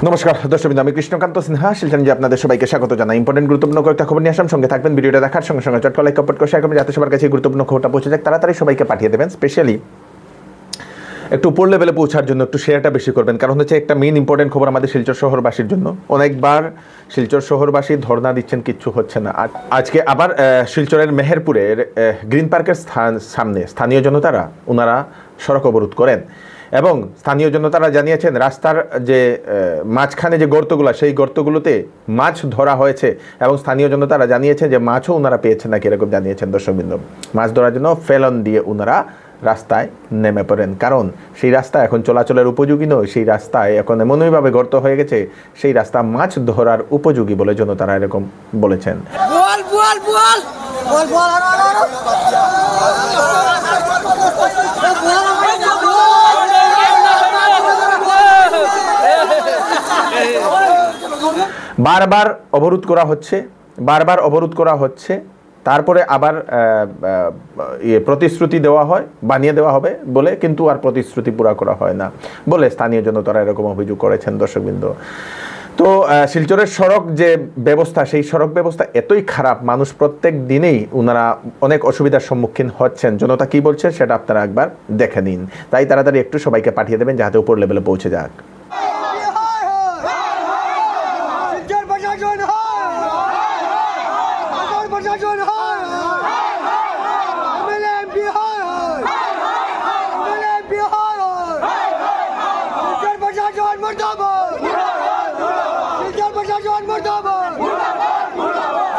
নমস্কার দর্শকবৃন্দ, আমি কৃষ্ণকান্ত সিনহা শিলচরে আপনাদের সবাইকে স্বাগত জানাই। ইম্পর্টেন্ট গুরুত্বপূর্ণ কয়েকটা খবর নিয়ে আসলাম, সঙ্গে থাকবেন। ভিডিওটা দেখার সঙ্গে সঙ্গে চটকা লাইক কমেন্ট করে শেয়ার করবেন যাতে সবার কাছে গুরুত্বপূর্ণ খবরটা পৌঁছে যায়। তাড়াতাড়ি সবাইকে পাঠিয়ে দেবেন। স্পেশালি একটু উপর লেভেলে পৌঁছার জন্য একটু শেয়ারটা বেশি করবেন, কারণ হচ্ছে একটা মেইন ইম্পর্টেন্ট খবর আমাদের শিলচর শহরবাসীর জন্য। অনেকবার শিলচর শহরবাসী ধর্ণা দিচ্ছেন, কিচ্ছু হচ্ছে না। আজকে আবার শিলচরের মেহেরপুরের গ্রিন পার্কের সামনে স্থানীয় জনতারা ওনারা সড়ক অবরোধ করেন এবং স্থানীয় জনতারা জানিয়েছেন রাস্তার যে মাঝখানে যে গর্তগুলো, সেই গর্তগুলোতে মাছ ধরা হয়েছে এবং স্থানীয় জনতারা জানিয়েছেন যে মাছও ওনারা পেয়েছেন নাকি, এরকম জানিয়েছেন দর্শকবৃন্দ। মাছ ধরার জন্য ফেলন দিয়ে ওনারা রাস্তায় নেমে পড়েন, কারণ সেই রাস্তা এখন চলাচলের উপযোগী নয়। সেই রাস্তায় এখন এমনইভাবে গর্ত হয়ে গেছে, সেই রাস্তা মাছ ধরার উপযোগী বলে জনতারা এরকম বলেছেন। বারবার অবরোধ করা হচ্ছে, তারপরে আবার প্রতিশ্রুতি দেওয়া হয়, বানিয়ে দেওয়া হবে বলে, কিন্তু আর প্রতিশ্রুতি পুরা করা হয় না বলে স্থানীয় জনতারা এরকম অভিযোগ করেছেন দর্শকবৃন্দ। তো শিলচরের সড়ক যে ব্যবস্থা, সেই সড়ক ব্যবস্থা এতই খারাপ, মানুষ প্রত্যেক দিনেই ওনারা অনেক অসুবিধার সম্মুখীন হচ্ছেন। জনতা কি বলছে সেটা আপনারা একবার দেখে নিন। তাই তাড়াতাড়ি একটু সবাইকে পাঠিয়ে দেবেন যাতে উপর লেভেলে পৌঁছে যাক।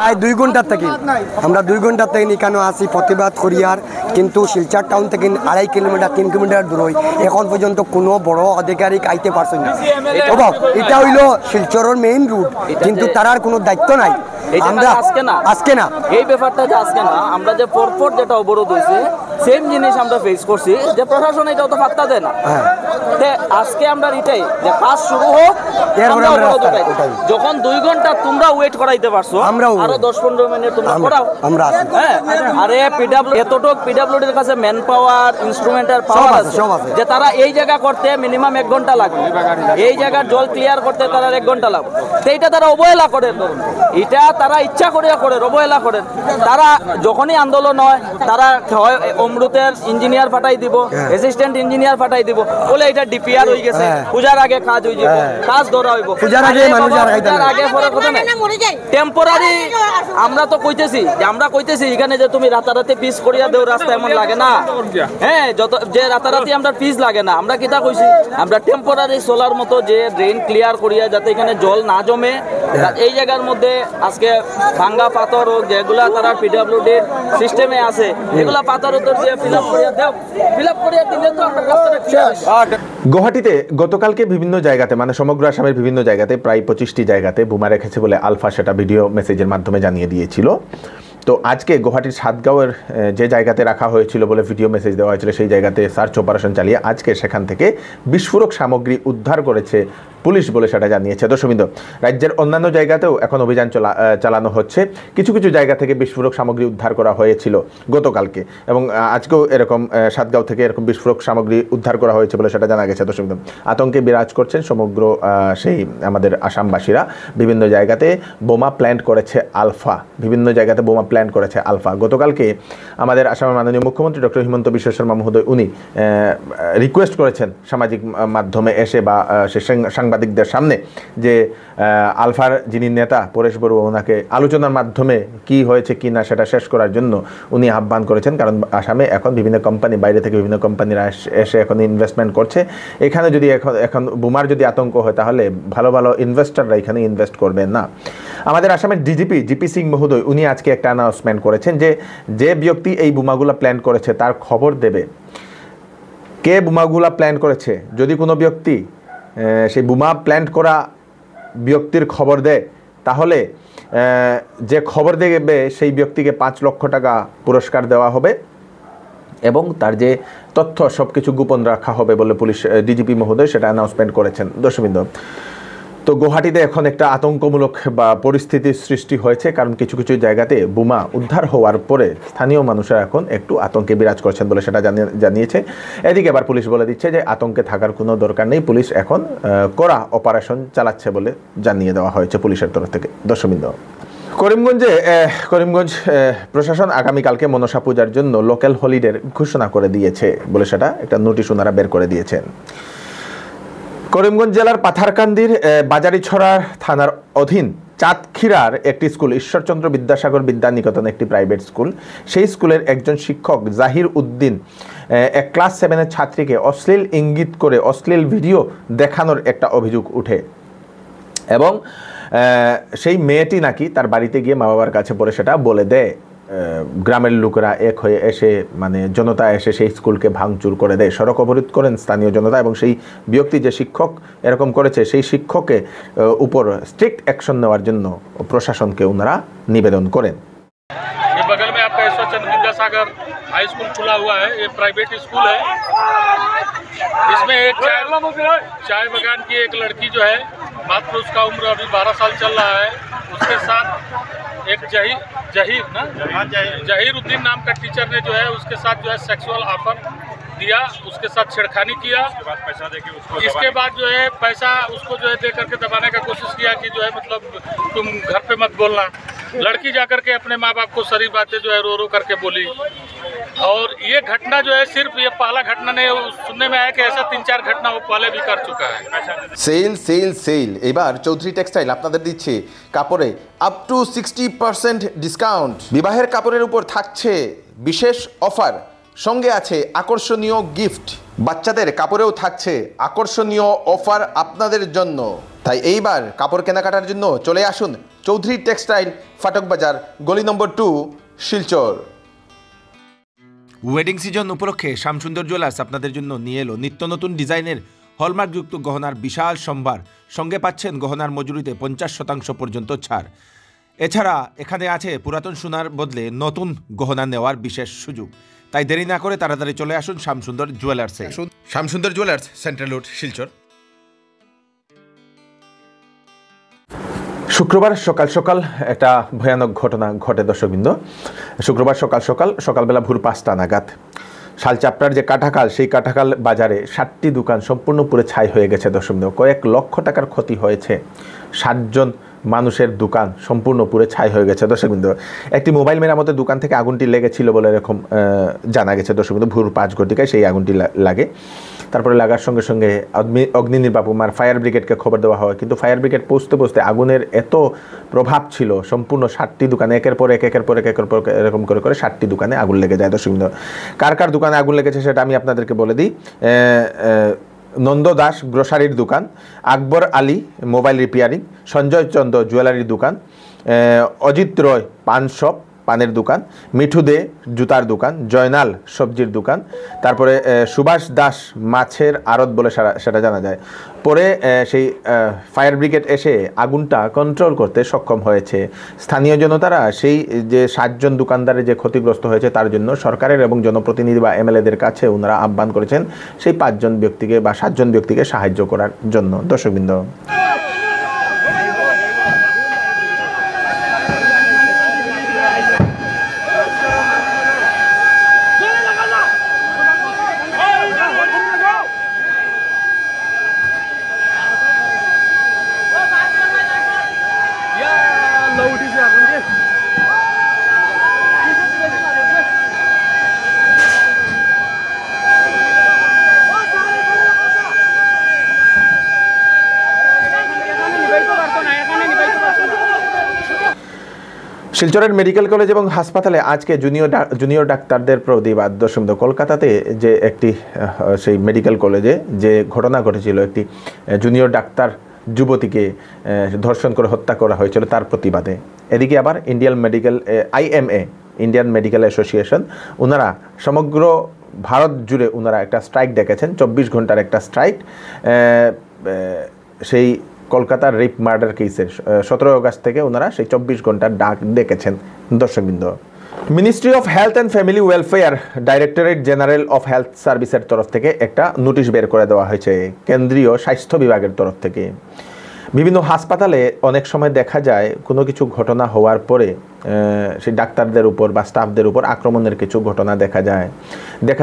প্রায় 2 ঘন্টার থেকে আমরা 2 ঘন্টার থেকে এখানে আসি প্রতিবাদ করি, আর কিন্তু শিলচর টাউন থেকে 2.5 কিলোমিটার 3 কিলোমিটার দূর এখন পর্যন্ত কোনো বড় আধিকারিক আইতে পারছেন না। এটা হইল শিলচরের মেইন রুট, কিন্তু তার কোনো দায়িত্ব নাই। আমরা আজকে না এই ব্যাপারটা যে আজকে না, আমরা যে পরপর যেটা অবরোধ হয়েছে সেম জিনিস আমরা ফেস করছি, যে প্রশাসন এটাও তো পাত্তা দেয় না। আজকে আমরা এটাই যে কাজ শুরু হোক, যখন 2 ঘন্টা তোমরা ওয়েট করাইতে পারছো, আরো 10-15 মিনিট তোমরা করাও। আরে এতটুক পিডব্লিউডির কাছে ম্যান পাওয়ার, ইনস্ট্রুমেন্টাল পাওয়ার আছে যে তারা এই জায়গা করতে মিনিমাম 1 ঘন্টা লাগবে, এই জায়গার জল ক্লিয়ার করতে তারা 1 ঘন্টা লাগবে। তো এটা তারা অবহেলা করে, এটা তারা ইচ্ছা করিয়া করে, অবহেলা করেন। তারা যখনই আন্দোলন হয় তারা অমৃতের ইঞ্জিনিয়ার পাঠাই দিব, অ্যাসিস্ট্যান্ট ইঞ্জিনিয়ার পাঠাই দিব বলে এটা ডিপিআর হয়ে গেছে, পূজার আগে কাজ হয়ে যাবে, কাজ ধরা হইব পূজার আগে পরে কথা না টেম্পোরারি। আমরা তো কইতেছি এখানে যে তুমি রাতারাতি পিস করিয়া দেও রাস্তা, এমন লাগে না। যত যে রাতারাতি আমরা পিস লাগে না, আমরা কিটা কইছি, আমরা টেম্পোরারি সোলার মতো যে ড্রেন ক্লিয়ার করিয়া যাতে এখানে জল না জমে, এই জায়গার মধ্যে আজকে ভাঙ্গা পাথর হোক যেগুলা তারা পিডব্লিউডির সিস্টেমে আছে, এগুলা পাথর উত্তর দিয়ে ফিল আপ করিয়া দিলে তো আমরা রাস্তাটা। গুয়াহাটিতে গতকালকে বিভিন্ন জায়গাতে, মানে সমগ্র আসামের বিভিন্ন জায়গাতে প্রায় 25টি জায়গাতে বোমা রেখেছে বলে আলফা সেটা ভিডিও মেসেজের মাধ্যমে জানিয়ে দিয়েছিল। তো আজকে গুয়াহাটির সাতগাঁওয়ের যে জায়গাতে রাখা হয়েছিল বলে ভিডিও মেসেজ দেওয়া হয়েছিল, সেই জায়গাতে সার্চ অপারেশন চালিয়ে আজকে সেখান থেকে বিস্ফোরক সামগ্রী উদ্ধার করেছে পুলিশ বলে সেটা জানিয়েছে দর্শকবৃন্দ। রাজ্যের অন্যান্য জায়গাতেও এখন অভিযান চালানো হচ্ছে। কিছু কিছু জায়গা থেকে বিস্ফোরক সামগ্রী উদ্ধার করা হয়েছিল গতকালকে, এবং আজকেও এরকম সাতগাঁও থেকে এরকম বিস্ফোরক সামগ্রী উদ্ধার করা হয়েছে বলে সেটা জানা গেছে দর্শকবৃন্দ। আতঙ্কে বিরাজ করছেন সমগ্র সেই আমাদের আসামবাসীরা। বিভিন্ন জায়গাতে বোমা প্ল্যান্ট করেছে আলফা, গতকালকে আমাদের আসামের মাননীয় মুখ্যমন্ত্রী ডক্টর হিমন্ত বিশ্ব শর্মা মহোদয় উনি রিকোয়েস্ট করেছেন সামাজিক মাধ্যমে এসে বা সাংবাদিকদের সামনে যে আলফার যিনি নেতা পরেশ বড়ুয়া, ওনাকে আলোচনার মাধ্যমে কি হয়েছে কি না সেটা শেষ করার জন্য উনি আহ্বান করেছেন। কারণ আসামে এখন বিভিন্ন কোম্পানি, বাইরে থেকে বিভিন্ন কোম্পানিরা এসে এখন ইনভেস্টমেন্ট করছে। এখানে যদি এখন বোমার যদি আতঙ্ক হয় তাহলে ভালো ভালো ইনভেস্টররা এখানে ইনভেস্ট করবেন না। আমাদের আসামের জিপি সিং মহোদয় উনি আজকে একটা অ্যানাউন্সমেন্ট করেছেন যে ব্যক্তি এই বোমাগুলা প্ল্যান করেছে তার খবর দেবে, কে বোমাগুলা প্ল্যান করেছে। যদি কোনো ব্যক্তি সেই বোমা প্ল্যান করা ব্যক্তির খবর দেয় তাহলে যে খবর দেবে সেই ব্যক্তিকে 5 লক্ষ টাকা পুরস্কার দেওয়া হবে এবং তার যে তথ্য সব কিছু গোপন রাখা হবে বলে পুলিশ ডিজিপি মহোদয় সেটা অ্যানাউন্সমেন্ট করেছেন দর্শকবৃন্দ। তো গুয়াহাটিতে এখন একটা আতঙ্কমূলক বা পরিস্থিতির সৃষ্টি হয়েছে, কারণ কিছু কিছু জায়গাতে বোমা উদ্ধার হওয়ার পরে স্থানীয় মানুষরা এখন একটু আতঙ্কে বিরাজ করছেন বলে সেটা জানিয়েছে। এদিকে আবার পুলিশ বলে দিচ্ছে যে আতঙ্কে থাকার কোনো দরকার নেই, পুলিশ এখন কড়া অপারেশন চালাচ্ছে বলে জানিয়ে দেওয়া হয়েছে পুলিশের তরফ থেকে। দর্শকবৃন্দ, করিমগঞ্জ প্রশাসন আগামীকালকে মনসা পূজার জন্য লোকাল হলিডের ঘোষণা করে দিয়েছে বলে সেটা একটা নোটিশ ওনারা বের করে দিয়েছেন। করিমগঞ্জ জেলার পাথারকান্দির বাজারিছড়া থানার অধীন চাঁদখিরার একটি স্কুল, ঈশ্বরচন্দ্র বিদ্যাসাগর বিদ্যানিকেতন, একটি প্রাইভেট স্কুল, সেই স্কুলের একজন শিক্ষক জাহির উদ্দিন এক ক্লাস 7-এর ছাত্রীকে অশ্লীল ইঙ্গিত করে অশ্লীল ভিডিও দেখানোর একটা অভিযোগ উঠে এবং সেই মেয়েটি নাকি তার বাড়িতে গিয়ে মা বাবার কাছে পড়ে সেটা বলে দেয়। গ্রামের লোকেরা এক হয়ে এসে জনতা এসে সেই স্কুলকে ভাঙচুর করে দেয়, সড়ক অবরোধ করেন স্থানীয় জনতা এবং সেই ব্যক্তি যে শিক্ষক এরকম করেছে সেই শিক্ষকের উপর স্ট্রিক্ট অ্যাকশন নেওয়ার জন্য প্রশাসনকে ওনারা নিবেদন করেন। ये बगल में आपका ईश्वरचंद्र विद्यासागर हाई स्कूल खुला हुआ है, ये प्राइवेट स्कूल है। इसमें एक चाय बगान की एक लड़की जो है, मात्र उसका उम्र अभी 12 साल चल रहा है, उसके साथ एक जहीर उद्दीन नाम का टीचर ने जो है उसके साथ जो है सेक्सुअल ऑफर दिया, उसके साथ छेड़खानी किया। इसके बाद जो है पैसा उसको जो है दे करके दबाने का कोशिश किया कि जो है मतलब तुम घर पे मत बोलना। लड़की जाकर के अपने माँ बाप को सारी बातें जो है रो रो करके बोली। और ये घटना जो है सिर्फ ये पहला घटना नहीं, सुनने में आया कि ऐसा 3-4 घटना वो पहले भी कर चुका है। সেল এবার চৌধুরী টেক্সটাইল আপনাদের দিচ্ছে কাপড়ে আপ টু 60% ডিসকাউন্ট। বিবাহের কাপড়ের উপর থাকছে বিশেষ অফার, সঙ্গে আছে আকর্ষণীয় গিফট। বাচ্চাদের কাপড়েও থাকছে আকর্ষণীয় অফার আপনাদের জন্য। তাই এইবার কাপড় কেনাকাটার জন্য চলে আসুন চৌধুরী টেক্সটাইল, ফাটক বাজার, গলি নম্বর 2, শিলচর। ওয়েডিং সিজন উপলক্ষে শ্যামসুন্দর জুয়েলার্স আপনাদের জন্য নিয়ে এলো নিত্য নতুন ডিজাইনের হলমার্কযুক্ত গহনার বিশাল সম্ভার, সঙ্গে পাচ্ছেন গহনার মজুরিতে 50% পর্যন্ত ছাড়। এছাড়া এখানে আছে পুরাতন সোনার বদলে নতুন গহনা নেওয়ার বিশেষ সুযোগ। তাই দেরি না করে তাড়াতাড়ি চলে আসুন শ্যামসুন্দর জুয়েলার্সে। Shyamsundar jewellers, central road, Silchar. শুক্রবার সকাল সকাল একটা ভয়ানক ঘটনা ঘটে দর্শকবৃন্দ। শুক্রবার সকালবেলা ভোর 5টা নাগাদ শালচাপড়ার যে কাঁঠাকাল, সেই কাঁঠাকাল বাজারে 60টি দোকান সম্পূর্ণ পুরো ছাই হয়ে গেছে দর্শকবৃন্দ। কয়েক লক্ষ টাকার ক্ষতি হয়েছে, 60 জন মানুষের দোকান সম্পূর্ণ পুরো ছাই হয়ে গেছে দর্শকবৃন্দ। একটি মোবাইল মেরামতের দোকান থেকে আগুনটি লেগেছিল বলে এরকম জানা গেছে দর্শকবৃন্দ। ভোর 5 ঘটিকায় সেই আগুনটি লাগে। তারপরে লাগার সঙ্গে সঙ্গে অগ্নি নির্বাপক ফায়ার ব্রিগেডকে খবর দেওয়া হয়, কিন্তু ফায়ার ব্রিগেড পৌঁছতে আগুনের এত প্রভাব ছিল, সম্পূর্ণ 60টি দোকানে একের পর এক এরকম করে 60টি দোকানে আগুন লেগে যায় দর্শকবৃন্দ। কার দোকানে আগুন লেগেছে সেটা আমি আপনাদেরকে বলে দিই। নন্দ দাস গ্রোসারির দোকান, আকবর আলী মোবাইল রিপেয়ারিং, সঞ্জয় চন্দ্র জুয়েলারির দোকান, অজিত রয় পান শপ, পানের দোকান, মিঠু দে জুতার দোকান, জয়নাল সবজির দোকান, তারপরে সুভাষ দাস মাছের আড়ত বলে সেটা জানা যায়। পরে সেই ফায়ার ব্রিগেড এসে আগুনটা কন্ট্রোল করতে সক্ষম হয়েছে। স্থানীয় জনতারা সেই যে 60 জন দোকানদারের যে ক্ষতিগ্রস্ত হয়েছে তার জন্য সরকারের এবং জনপ্রতিনিধি বা এমএলএদের কাছে ওনারা আহ্বান করেছেন সেই 5 জন ব্যক্তিকে বা 7 জন ব্যক্তিকে সাহায্য করার জন্য দর্শকবৃন্দ। শিলচরের মেডিকেল কলেজ এবং হাসপাতালে আজকে জুনিয়র ডাক্তারদের প্রতিবাদ দর্শকবৃন্দ। কলকাতাতে যে একটি সেই মেডিকেল কলেজে যে ঘটনা ঘটেছিল, একটি জুনিয়র ডাক্তার যুবতীকে ধর্ষণ করে হত্যা করা হয়েছিল, তার প্রতিবাদে এদিকে আবার IMA ইন্ডিয়ান মেডিকেল অ্যাসোসিয়েশন ওনারা সমগ্র ভারত জুড়ে ওনারা একটা স্ট্রাইক ডেকেছেন, 24 ঘন্টার একটা স্ট্রাইক। সেই কলকাতার রেপ মার্ডার কেসের 17 আগস্ট থেকে ওনারা সেই 24 ঘন্টার ডাক ডেকেছেন দর্শকবৃন্দ। Ministry of health and family welfare, directorate general of health সার্ভিসের তরফ থেকে একটা নোটিশ বের করে দেওয়া হয়েছে কেন্দ্রীয় স্বাস্থ্য বিভাগের তরফ থেকে। বিভিন্ন হাসপাতালে অনেক সময় দেখা যায় কোনো কিছু ঘটনা হওয়ার পরে সেই ডাক্তারদের উপর বা স্টাফদের উপর আক্রমণের কিছু ঘটনা দেখা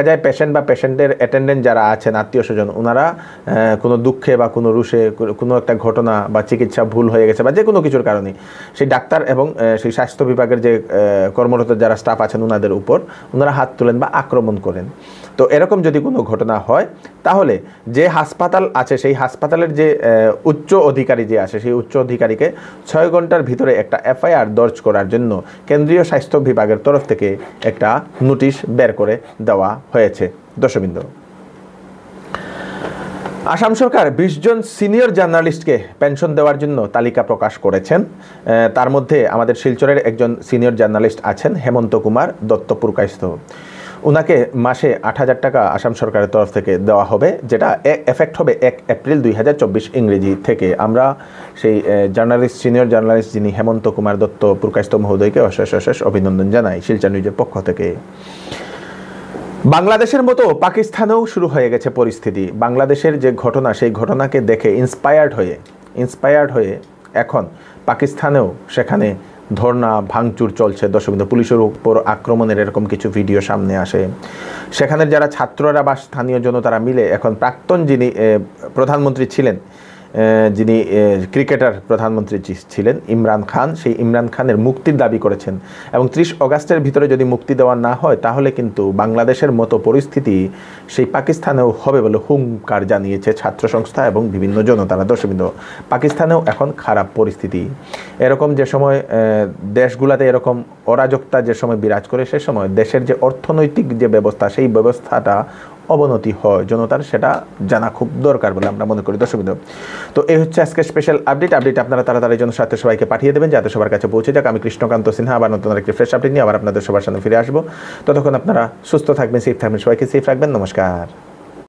যায় পেশেন্ট বা পেশেন্টের অ্যাটেন্ডেন্ট যারা আছেন আত্মীয় স্বজন ওনারা কোনো দুঃখে বা কোনো রুষে কোনো একটা ঘটনা বা চিকিৎসা ভুল হয়ে গেছে বা যে কোনো কিছুর কারণে সেই ডাক্তার এবং সেই স্বাস্থ্য বিভাগের যে কর্মরত যারা স্টাফ আছেন ওনাদের উপর ওনারা হাত তোলেন বা আক্রমণ করেন। তো এরকম যদি কোনো ঘটনা হয় তাহলে যে হাসপাতাল আছে সেই হাসপাতালের যে উচ্চ অধিকারী যে আছে সেই উচ্চ অধিকারীকে 6 ঘন্টার ভিতরে একটা এফআইআর দর্জ করার জন্য কেন্দ্রীয় স্বাস্থ্য বিভাগের তরফ থেকে একটা নোটিশ বের করে দেওয়া হয়েছে। দর্শকবৃন্দ, আসাম সরকার 20 জন সিনিয়র জার্নালিস্টকে পেনশন দেওয়ার জন্য তালিকা প্রকাশ করেছেন। তার মধ্যে আমাদের শিলচরের একজন সিনিয়র জার্নালিস্ট আছেন হেমন্ত কুমার দত্ত পুরকায়স্থ। ওনাকে মাসে 8,000 টাকা আসাম সরকারের তরফ থেকে দেওয়া হবে, যেটা এফেক্ট হবে 1 এপ্রিল 2024 ইংরেজি থেকে। আমরা সেই সিনিয়র জার্নালিস্ট যিনি হেমন্ত কুমার দত্ত পুরকায়স্থ মহোদয়কে অশেষ অভিনন্দন জানাই শিলচর নিউজের পক্ষ থেকে। বাংলাদেশের মতো পাকিস্তানেও শুরু হয়ে গেছে পরিস্থিতি। বাংলাদেশের যে ঘটনা সেই ঘটনাকে দেখে ইন্সপায়ার্ড হয়ে এখন পাকিস্তানেও সেখানে ধর্না ভাঙচুর চলছে। দর্শকবৃন্দ, পুলিশের উপর আক্রমণের এরকম কিছু ভিডিও সামনে আসে। সেখানের যারা ছাত্ররা বা স্থানীয় জনতারা মিলে এখন প্রাক্তন যিনি প্রধানমন্ত্রী ছিলেন, যিনি ক্রিকেটার প্রধানমন্ত্রী ছিলেন ইমরান খান, সেই ইমরান খানের মুক্তির দাবি করেছেন এবং 30 অগাস্টের ভিতরে যদি মুক্তি দেওয়া না হয় তাহলে কিন্তু বাংলাদেশের মতো পরিস্থিতি সেই পাকিস্তানেও হবে বলে হুঙ্কার জানিয়েছে ছাত্র সংস্থা এবং বিভিন্ন জনতারা। দর্শকবৃন্দ, পাকিস্তানেও এখন খারাপ পরিস্থিতি। এরকম যে সময় দেশগুলোতে এরকম অরাজকতা যে সময় বিরাজ করে সে সময় দেশের যে অর্থনৈতিক যে ব্যবস্থা সেই ব্যবস্থাটা অবনতি হয় জনতার, সেটা জানা খুব দরকার বলে আমরা মনে করি। দর্শকবৃন্দ, তো এই হচ্ছে আজকে স্পেশাল আপডেট আপনারা তাড়াতাড়ি জন্য সাথে সবাইকে পাঠিয়ে দেবেন যাতে সবার কাছে পৌঁছে যাক। আমি কৃষ্ণকান্ত সিনহা আবার নতুন একটি ফ্রেশ আপডেট নিয়ে আবার আপনাদের সবার সামনে ফিরে আসবো। ততক্ষণ আপনারা সুস্থ থাকবেন, সেফ থাকবেন, সবাইকে সেফ রাখবেন। নমস্কার।